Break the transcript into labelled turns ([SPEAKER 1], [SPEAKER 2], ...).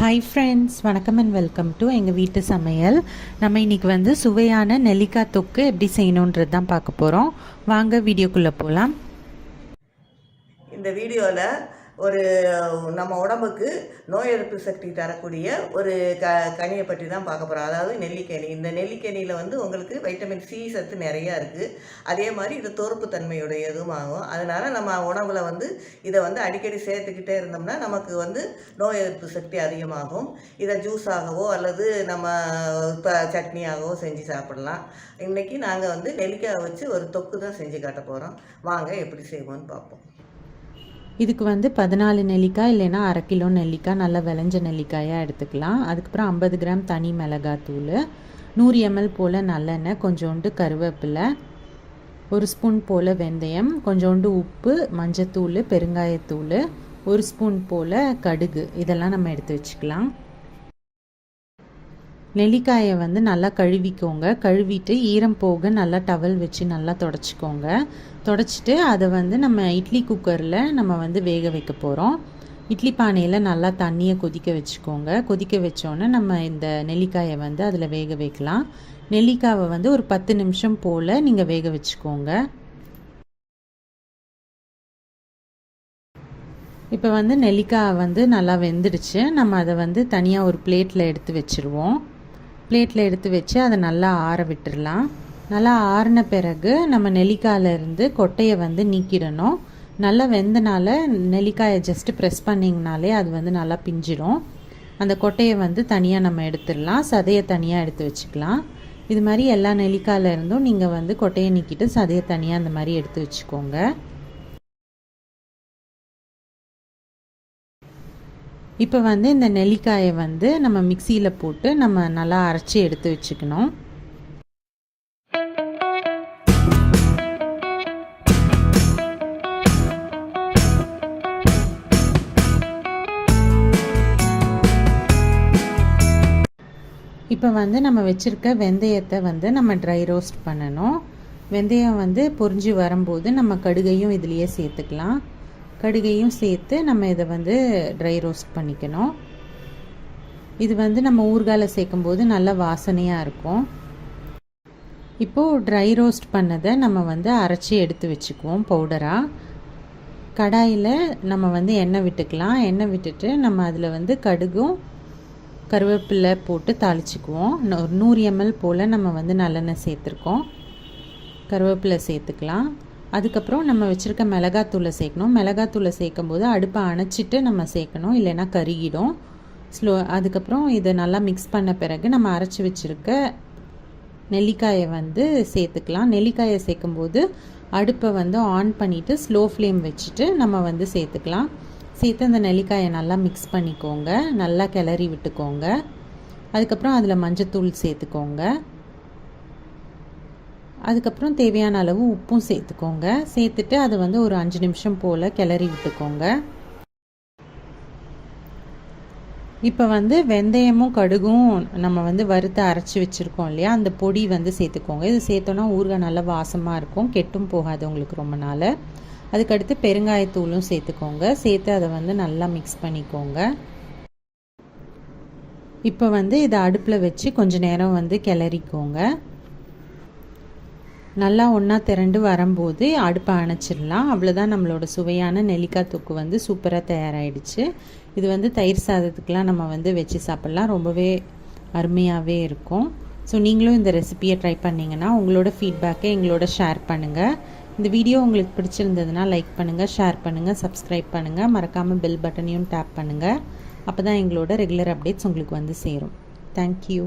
[SPEAKER 1] Hi friends, வணக்கம் and welcome to எங்கள் வீட்டு சமையல். நம்ம இன்றைக்கி வந்து சுவையான நெல்லிக்காய் தொக்கு எப்படி செய்யணுன்றது தான் பார்க்க போகிறோம். வாங்க வீடியோக்குள்ளே போகலாம்.
[SPEAKER 2] இந்த வீடியோவில் ஒரு நம்ம உடம்புக்கு நோய் எதிர்ப்பு சக்தி தரக்கூடிய ஒரு கனியை பற்றி தான் பார்க்க போகிறோம். அதாவது நெல்லிக்கனி. இந்த நெல்லிக்கனியில் வந்து உங்களுக்கு வைட்டமின் சி சத்து நிறையா இருக்குது. அதே மாதிரி இது தோற்பு தன்மையுடையதும் ஆகும். அதனால் நம்ம உணவில் வந்து இதை வந்து அடிக்கடி சேர்த்துக்கிட்டே இருந்தோம்னா நமக்கு வந்து நோய் எதிர்ப்பு சக்தி அதிகமாகும். இதை ஜூஸாகவோ அல்லது நம்ம இப்போ சட்னியாகவோ செஞ்சு சாப்பிடலாம். இன்றைக்கி நாங்கள் வந்து நெல்லிக்காய் வச்சு ஒரு தொக்கு தான் செஞ்சு காட்ட போகிறோம். வாங்க எப்படி செய்வோன்னு பார்ப்போம்.
[SPEAKER 1] இதுக்கு வந்து 14 நெல்லிக்காய் இல்லைன்னா அரை கிலோ நெல்லிக்காய் நல்லா விளைஞ்ச நெல்லிக்காயாக எடுத்துக்கலாம். அதுக்கப்புறம் 50 கிராம் தனி மிளகாத்தூள், 100 ml போல் நல்லெண்ணெய், கொஞ்சோண்டு கருவேப்பிலை, 1 ஸ்பூன் போல் வெந்தயம், கொஞ்சோண்டு உப்பு, மஞ்சத்தூள், பெருங்காயத்தூள், 1 ஸ்பூன் போல் கடுகு, இதெல்லாம் நம்ம எடுத்து வச்சுக்கலாம். நெல்லிக்காயை வந்து நல்லா கழுவிக்கோங்க. கழுவிட்டு ஈரம் போக நல்லா டவல் வச்சு நல்லா தொடச்சிக்கோங்க. தொடச்சிட்டு அதை வந்து நம்ம இட்லி குக்கரில் நம்ம வந்து வேக வைக்க போகிறோம். இட்லி பானையில் நல்லா தண்ணியை கொதிக்க வச்சுக்கோங்க. கொதிக்க வச்சோன்னே நம்ம இந்த நெல்லிக்காயை வந்து அதில் வேக வைக்கலாம். நெல்லிக்காவை வந்து ஒரு 10 நிமிஷம் போல் நீங்கள் வேக வச்சுக்கோங்க. இப்போ வந்து நெல்லிக்காய் வந்து நல்லா வெந்துடுச்சு. நம்ம அதை வந்து தனியாக ஒரு பிளேட்டில் எடுத்து வச்சுருவோம். பிளேட்டில் எடுத்து வச்சு அதை நல்லா ஆற விட்டுடலாம். நல்லா ஆறின பிறகு நம்ம நெல்லிக்காயிலேருந்து கொட்டையை வந்து நீக்கிடணும். நல்லா வெந்தனால நெல்லிக்காயை ஜஸ்ட்டு ப்ரெஸ் பண்ணிங்கனாலே அது வந்து நல்லா பிஞ்சிடும். அந்த கொட்டையை வந்து தனியாக நம்ம எடுத்துடலாம். சதையை தனியாக எடுத்து வச்சுக்கலாம். இது மாதிரி எல்லா நெல்லிக்காயிலேருந்தும் நீங்கள் வந்து கொட்டையை நீக்கிட்டு சதையை தனியாக அந்த மாதிரி எடுத்து வச்சுக்கோங்க. இப்போ வந்து இந்த நெல்லிக்காயை வந்து நம்ம மிக்சியில் போட்டு நம்ம நல்லா அரைச்சி எடுத்து வச்சுக்கணும். இப்போ வந்து நம்ம வச்சுருக்க வெந்தயத்தை வந்து நம்ம ட்ரை ரோஸ்ட் பண்ணணும். வெந்தயம் வந்து பொரிஞ்சு வரும்போது நம்ம கடுகையும் இதுலேயே சேர்த்துக்கலாம். கடுகையும் சேர்த்து நம்ம இதை வந்து ட்ரை ரோஸ்ட் பண்ணிக்கணும். இது வந்து நம்ம ஊறுகாயில் சேர்க்கும்போது நல்ல வாசனையாக இருக்கும். இப்போது ட்ரை ரோஸ்ட் பண்ணதை நம்ம வந்து அரைச்சி எடுத்து வச்சுக்குவோம் பவுடராக. கடாயில் நம்ம வந்து எண்ணெய் விட்டுக்கலாம். எண்ணெய் விட்டுட்டு நம்ம அதில் வந்து கடுகும் கருவேப்பிலை போட்டு தாளிச்சுக்குவோம். ஒரு 100 ml போல் நம்ம வந்து நல்லெண்ணெய் சேர்த்துருக்கோம். கருவேப்பிலை சேர்த்துக்கலாம். அதுக்கப்புறம் நம்ம வச்சுருக்க மிளகாத்தூளை சேர்க்கணும். மிளகாத்தூளை சேர்க்கும் போது அடுப்பை அணைச்சிட்டு நம்ம சேர்க்கணும், இல்லைன்னா கருகிடும். அதுக்கப்புறம் இதை நல்லா மிக்ஸ் பண்ண பிறகு நம்ம அரைச்சி வச்சுருக்க நெல்லிக்காயை வந்து சேர்த்துக்கலாம். நெல்லிக்காயை சேர்க்கும்போது அடுப்பை வந்து ஆன் பண்ணிவிட்டு ஸ்லோ ஃப்ளேம் வச்சுட்டு நம்ம வந்து சேர்த்துக்கலாம். சேர்த்து அந்த நெல்லிக்காயை நல்லா மிக்ஸ் பண்ணிக்கோங்க. நல்லா கிளறி விட்டுக்கோங்க. அதுக்கப்புறம் அதில் மஞ்சத்தூள் சேர்த்துக்கோங்க. அதுக்கப்புறம் தேவையான அளவு உப்பும் சேர்த்துக்கோங்க. சேர்த்துட்டு அதை வந்து ஒரு 5 நிமிஷம் போல் கிளறி விட்டுக்கோங்க. இப்போ வந்து வெந்தயமும் கடுகும் நம்ம வந்து வறுத்து அரைச்சி வச்சுருக்கோம் இல்லையா, அந்த பொடி வந்து சேர்த்துக்கோங்க. இது சேர்த்தோன்னா ஊறுகாய் நல்லா வாசமாக இருக்கும், கெட்டும் போகாது உங்களுக்கு ரொம்ப நாள். அதுக்கடுத்து பெருங்காயத்தூளும் சேர்த்துக்கோங்க. சேர்த்து அதை வந்து நல்லா மிக்ஸ் பண்ணிக்கோங்க. இப்போ வந்து இதை அடுப்பில் வச்சு கொஞ்சம் நேரம் வந்து கிளறிக்கோங்க. நல்லா ஒன்றா திரண்டு வரும்போது அடுப்பை அணைச்சிடலாம். அவ்வளோதான், நம்மளோட சுவையான நெல்லிக்காய் தொக்கு வந்து சூப்பராக தயாராகிடுச்சு. இது வந்து தயிர் சாதத்துக்கெலாம் நம்ம வந்து வச்சு சாப்பிட்லாம். ரொம்பவே அருமையாகவே இருக்கும். ஸோ நீங்களும் இந்த ரெசிபியை ட்ரை பண்ணிங்கன்னா உங்களோட ஃபீட்பேக்கை எங்களோட ஷேர் பண்ணுங்கள். இந்த வீடியோ உங்களுக்கு பிடிச்சிருந்ததுன்னா லைக் பண்ணுங்கள், ஷேர் பண்ணுங்கள், சப்ஸ்கிரைப் பண்ணுங்கள். மறக்காமல் பெல் பட்டனையும் டேப் பண்ணுங்கள். அப்போ தான் எங்களோட ரெகுலர் அப்டேட்ஸ் உங்களுக்கு வந்து சேரும். தேங்க்யூ.